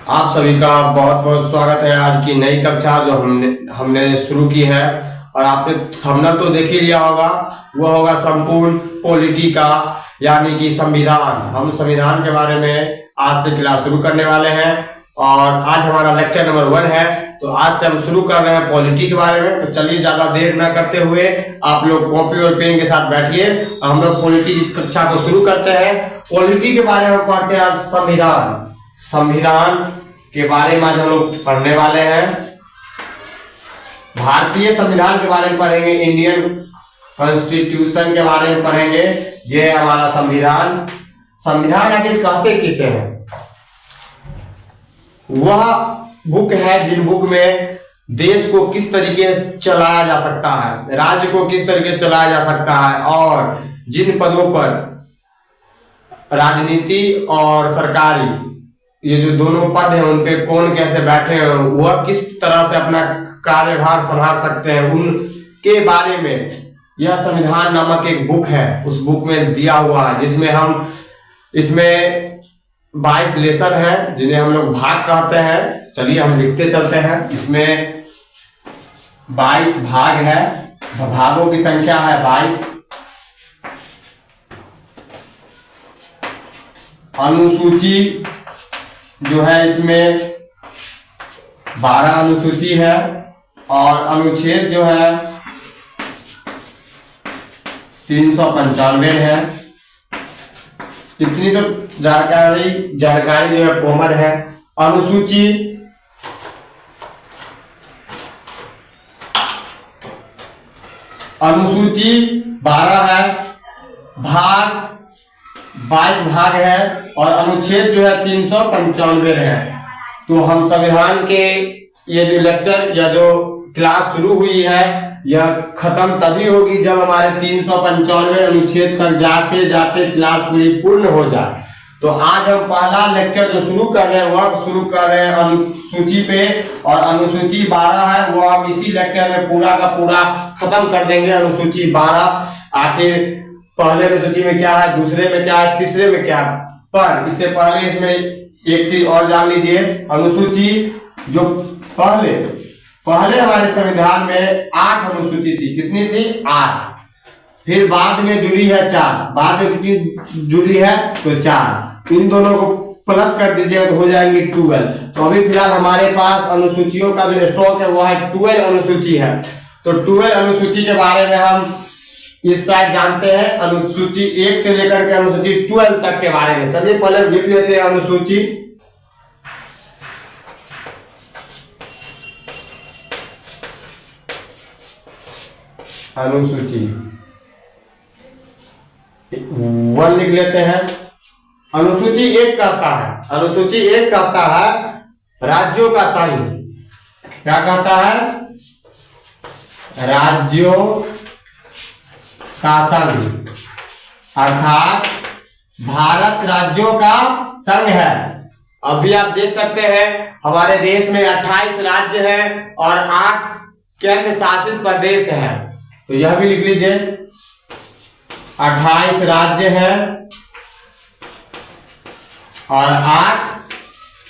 आप सभी का बहुत बहुत स्वागत है। आज की नई कक्षा जो हमने शुरू की है, और आपने थंबनेल तो देख ही लिया होगा। वह होगा संपूर्ण पॉलिटी का, यानी कि संविधान। हम संविधान के बारे में आज से क्लास शुरू करने वाले हैं, और आज हमारा लेक्चर नंबर 1 है। तो आज से हम शुरू कर रहे हैं पॉलिटी के बारे में। तो चलिए ज्यादा देर न करते हुए आप लोग कॉपी और पेन के साथ बैठिए, हम लोग पॉलिटी की कक्षा को शुरू करते हैं। पॉलिटी के बारे में पढ़ते हैं संविधान। संविधान के बारे में आज हम लोग पढ़ने वाले हैं। भारतीय संविधान के बारे में पढ़ेंगे, इंडियन कॉन्स्टिट्यूशन के बारे में पढ़ेंगे। ये है हमारा संविधान। संविधान आखिर कहते किसे हैं? वह बुक है जिन बुक में देश को किस तरीके से चलाया जा सकता है, राज्य को किस तरीके से चलाया जा सकता है, और जिन पदों पर राजनीति और सरकारी ये जो दोनों पद हैं उन पे कौन कैसे बैठे हैं, वह किस तरह से अपना कार्यभार संभाल सकते हैं, उनके बारे में यह संविधान नामक एक बुक है। उस बुक में दिया हुआ है, जिसमें हम इसमें 22 लेसन है जिन्हें हम लोग भाग कहते हैं। चलिए हम लिखते चलते हैं। इसमें 22 भाग है, भागों की संख्या है 22। अनुसूची जो है इसमें 12 अनुसूची है, और अनुच्छेद जो है 395 है। इतनी तो जानकारी जो है कॉमन है। अनुसूची अनुसूची 12 है, भाग 22 भाग है, और अनुच्छेद जो है 395 है। तो हम संविधान के ये जो लेक्चर या जो क्लास शुरू हुई है, यह खत्म तभी होगी जब हमारे 395 अनुच्छेद तक जाते जाते क्लास पूरी पूर्ण हो जाए। तो आज हम पहला लेक्चर जो शुरू कर रहे हैं वह शुरू कर रहे हैं अनुसूची पे, और अनुसूची 12 है, वो हम इसी लेक्चर में पूरा का पूरा खत्म कर देंगे। अनुसूची 12 आखिर पहले अनुसूची में क्या है, दूसरे में क्या है, तीसरे में क्या है। पर इससे पहले इसमें एक चीज और जान लीजिए। अनुसूची जो पहले हमारे संविधान में 8 अनुसूची थी। कितनी थी? 8। फिर बाद में जुड़ी है 4। बाद में कितनी जुड़ी है? तो 4। इन दोनों को प्लस कर दीजिएगा तो हो जाएंगे 12। तो अभी फिलहाल हमारे पास अनुसूचियों का जो स्टॉक है वो है 12 अनुसूची है। तो 12 अनुसूची के बारे में हम इस साइड जानते हैं, अनुसूची 1 से लेकर के अनुसूची 12 तक के बारे में। चलिए पहले लिख लेते हैं अनुसूची। अनुसूची 1 लिख लेते हैं। अनुसूची 1 कहता है राज्यों का संघ। क्या कहता है? राज्यों का संघ, अर्थात भारत राज्यों का संघ है। अभी आप देख सकते हैं हमारे देश में 28 राज्य हैं और 8 केंद्र शासित प्रदेश हैं। तो यह भी लिख लीजिए, 28 राज्य हैं और 8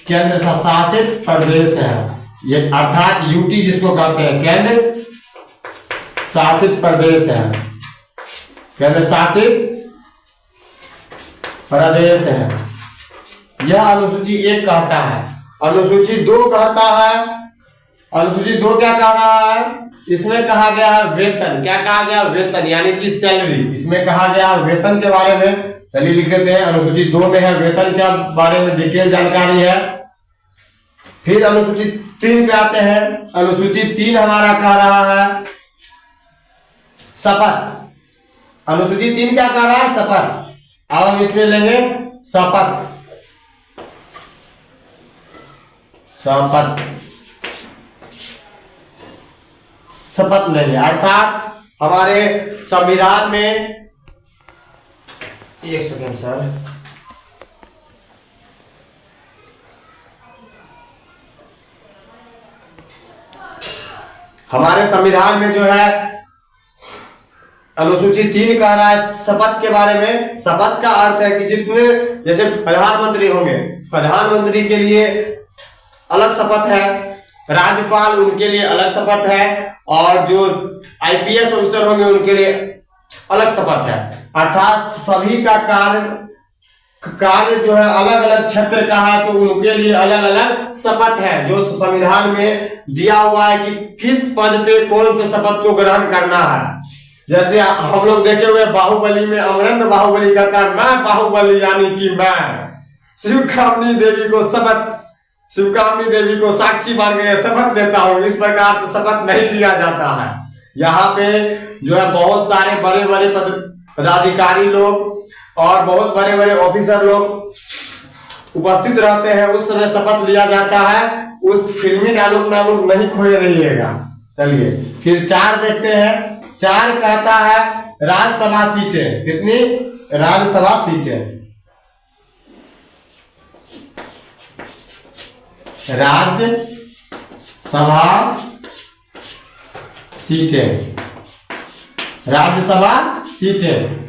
केंद्र शासित प्रदेश हैं। ये अर्थात यूटी जिसको कहते हैं, केंद्र शासित प्रदेश है, केंद्र शासित प्रदेश है। यह अनुसूची 1 कहता है। अनुसूची 2 कहता है, अनुसूची 2 क्या कह रहा है? इसमें कहा गया है वेतन। क्या कहा गया? वेतन, यानी कि सैलरी। इसमें कहा गया है वेतन के बारे में। चलिए लिख देते हैं, अनुसूची 2 में है वेतन के बारे में डिटेल जानकारी है। फिर अनुसूची 3 पे आते हैं। अनुसूची 3 हमारा कह रहा है शपथ। अनुसूची 3 क्या कह रहा है? शपथ। अब हम इसमें लेंगे शपथ। शपथ लेंगे, अर्थात हमारे संविधान में, एक सेकंड सर, हमारे संविधान में जो है अनुसूची 3 कह रहा है शपथ के बारे में। शपथ का अर्थ है कि जितने जैसे प्रधानमंत्री होंगे, प्रधानमंत्री के लिए अलग शपथ है, राज्यपाल उनके लिए अलग शपथ है, और जो आईपीएस ऑफिसर होंगे उनके लिए अलग शपथ है। अर्थात सभी का कार्य जो है अलग अलग क्षेत्र का है, तो उनके लिए अलग अलग शपथ है जो संविधान में दिया हुआ है कि किस पद पे कौन से शपथ को ग्रहण करना है। जैसे हम लोग देखे हुए बाहुबली में अमरेंद्र बाहुबली कहता है मैं बाहुबली, यानी कि मैं शिवकामिनी देवी को साक्षी मान के शपथ देता हूँ। इस प्रकार से शपथ नहीं लिया जाता है। यहाँ पे जो है बहुत सारे बड़े बड़े पदाधिकारी लोग और बहुत बड़े बड़े ऑफिसर लोग उपस्थित रहते हैं, उस समय शपथ लिया जाता है। उस फिल्मी डायलॉग में आप लोग नहीं खोए रहिएगा। चलिए फिर 4 देखते हैं। 4 कहता है राज्यसभा सीटें। कितनी राज्यसभा सीटें? राज्यसभा सीटें, राज्यसभा सीटें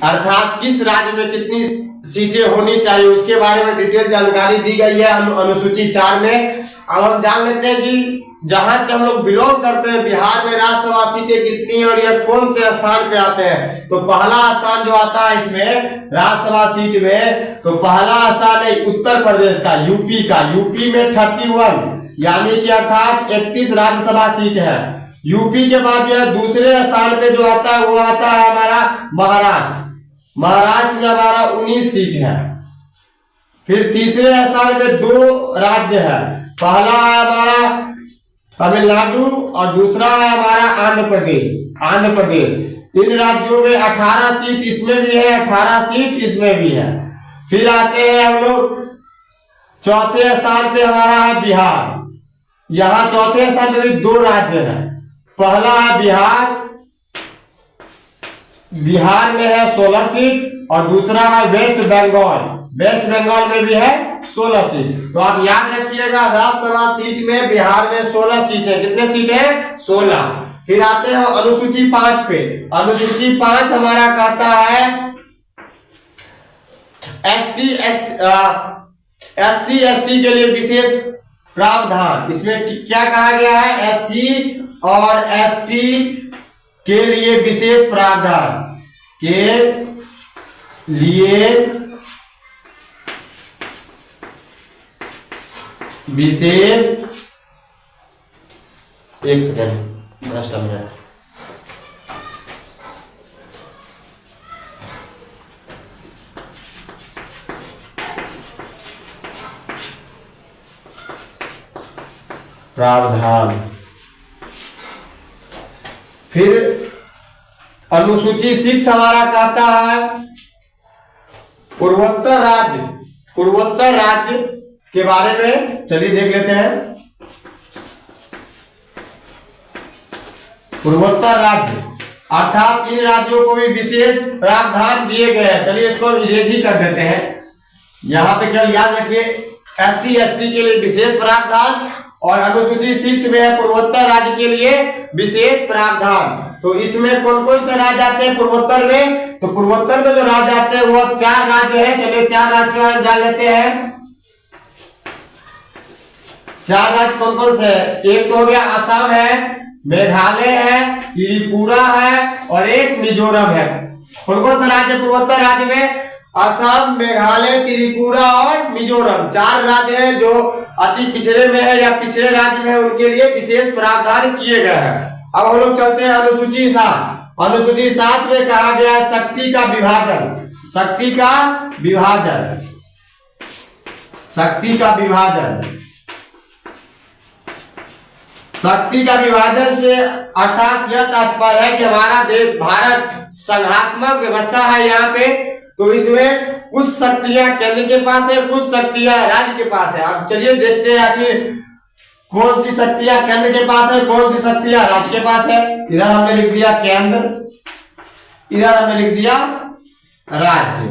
अर्थात किस राज्य में कितनी सीटें होनी चाहिए उसके बारे में डिटेल जानकारी दी गई है अनुसूची 4 में। अब हम जान लेते हैं कि जहां से हम लोग बिलोंग करते हैं बिहार में राज्यसभा सीटें कितनी है और यह कौन से स्थान पे आते हैं। तो पहला स्थान जो आता है इसमें राज्यसभा सीट में, तो पहला स्थान है उत्तर प्रदेश का, यूपी का। यूपी में 31 यानी कि अर्थात 31 राज्यसभा सीट है। यूपी के बाद जो है दूसरे स्थान पे जो आता है वो आता है हमारा महाराष्ट्र। महाराष्ट्र में हमारा 19 सीट है। फिर तीसरे स्थान पे 2 राज्य है, पहला है हमारा तमिलनाडु और दूसरा है हमारा आंध्र प्रदेश। इन राज्यों में 18 सीट इसमें भी है, 18 सीट इसमें भी है। फिर आते हैं हम लोग चौथे स्थान पे हमारा है बिहार। यहाँ चौथे स्थान पे भी 2 राज्य है, पहला है बिहार, बिहार में है 16 सीट और दूसरा है वेस्ट बंगाल। वेस्ट बंगाल में भी है 16 सीट। तो आप याद रखिएगा राज्यसभा सीट में बिहार में 16 सीट है। कितने सीट है? 16। फिर आते हैं अनुसूची 5 पे। अनुसूची 5 हमारा कहता है SC ST के लिए विशेष प्रावधान। इसमें क्या कहा गया है? SC और ST के लिए विशेष प्रावधान के लिए विशेष, एक सेकंड भ्रष्ट में प्रावधान। फिर अनुसूची 6 हमारा कहता है पूर्वोत्तर राज्य के बारे में। चलिए देख लेते हैं। पूर्वोत्तर राज्य अर्थात इन राज्यों को भी विशेष प्रावधान दिए गए हैं। चलिए इसको इरेज ही कर देते हैं। यहाँ पे केवल याद रखिए SC ST के लिए विशेष प्रावधान और अनुसूची 6 में है पूर्वोत्तर राज्य के लिए विशेष प्रावधान। तो इसमें कौन कौन से राज्य आते हैं पूर्वोत्तर में? तो पूर्वोत्तर में जो राज्य आते हैं वो 4 राज्य है। चलिए 4 राज्य के बारे में जान लेते हैं। 4 राज्य कौन कौन से है? एक तो हो गया असम है, मेघालय है, त्रिपुरा है और एक मिजोरम है। कौन कौन सा राज्य पूर्वोत्तर राज्य में? असम, मेघालय, त्रिपुरा और मिजोरम। 4 राज्य है जो अति पिछड़े में है या पिछड़े राज्य में है, उनके लिए विशेष प्रावधान किए गए हैं। अब हम लोग चलते हैं अनुसूची 7। अनुसूची 7 में कहा गया है शक्ति का विभाजन। शक्ति का विभाजन, शक्ति का विभाजन। शक्ति का विभाजन से अर्थात यह तात्पर्य है कि हमारा देश भारत संघात्मक व्यवस्था है यहाँ पे, तो इसमें कुछ शक्तियां केंद्र के पास है, कुछ शक्तियां राज्य के पास है। अब चलिए देखते हैं कि कौन सी शक्तियां केंद्र के पास है, कौन सी शक्तियां राज्य के पास है। इधर हमने लिख दिया केंद्र, इधर हमने लिख दिया राज्य।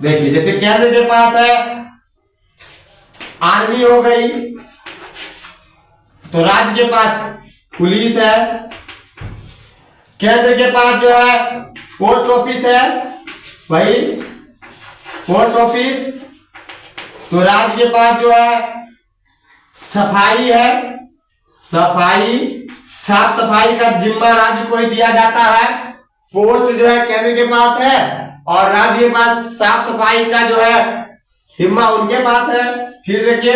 देखिए जैसे केंद्र के पास है आर्मी हो गई, तो राज्य के पास पुलिस है। केंद्र के पास जो है पोस्ट ऑफिस है, भाई पोस्ट ऑफिस। तो राज्य के पास जो है सफाई है, सफाई, साफ सफाई का जिम्मा राज्य को ही दिया जाता है। पोस्ट जो है केंद्र के पास है और राज्य के पास साफ सफाई का जो है जिम्मा उनके पास है। फिर देखिए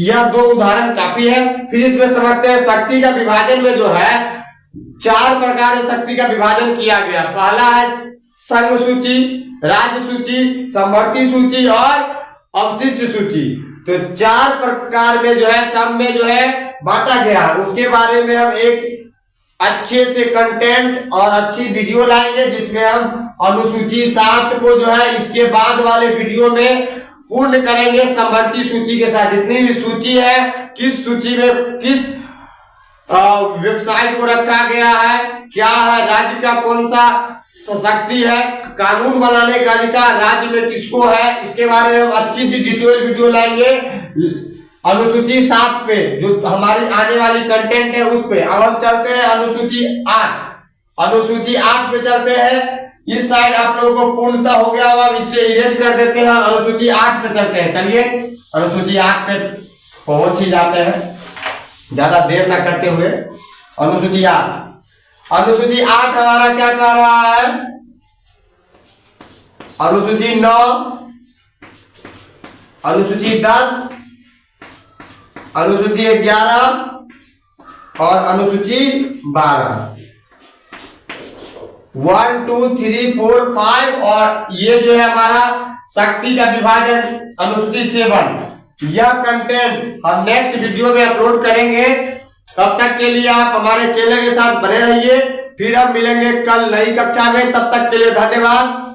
यह दो उदाहरण काफी है। फिर इसमें समझते हैं शक्ति का विभाजन में जो है 4 प्रकार से शक्ति का विभाजन किया गया। पहला है संघ सूची, राज्य सूची, समवर्ती सूची और अवशिष्ट सूची। तो 4 प्रकार में जो है सब में जो है बांटा गया। उसके बारे में हम एक अच्छे से कंटेंट और अच्छी वीडियो लाएंगे जिसमें हम अनुसूची 7 को जो है इसके बाद वाले वीडियो में पूर्ण करेंगे समवर्ती सूची के साथ। जितनी भी सूची है, किस सूची में किस वेबसाइट को रखा गया है, क्या है, राज्य का कौन सा शक्ति है, कानून बनाने का अधिकार राज्य में किसको है, इसके बारे में हम अच्छी सी डिटेल वीडियो लाएंगे अनुसूची 7 पे, जो हमारी आने वाली कंटेंट है उस पे। अब हम चलते हैं अनुसूची 8। अनुसूची 8 पे चलते हैं। इस साइड आप लोगों को पूर्णता हो गया होगा, इसे इरेज कर देते हैं। अनुसूची 8 पे चलते हैं। चलिए अनुसूची 8 पे पहुंच ही जाते हैं ज्यादा देर ना करते हुए। अनुसूची 8, अनुसूची 8 हमारा क्या कह रहा है? अनुसूची 9, अनुसूची 10, अनुसूची 11 और अनुसूची 12। 1 2 3 4 5 और ये जो है हमारा शक्ति का विभाजन अनुसूची 7। यह कंटेंट हम नेक्स्ट वीडियो में अपलोड करेंगे। तब तक के लिए आप हमारे चैनल के साथ बने रहिए। फिर हम मिलेंगे कल नई कक्षा में। तब तक के लिए धन्यवाद।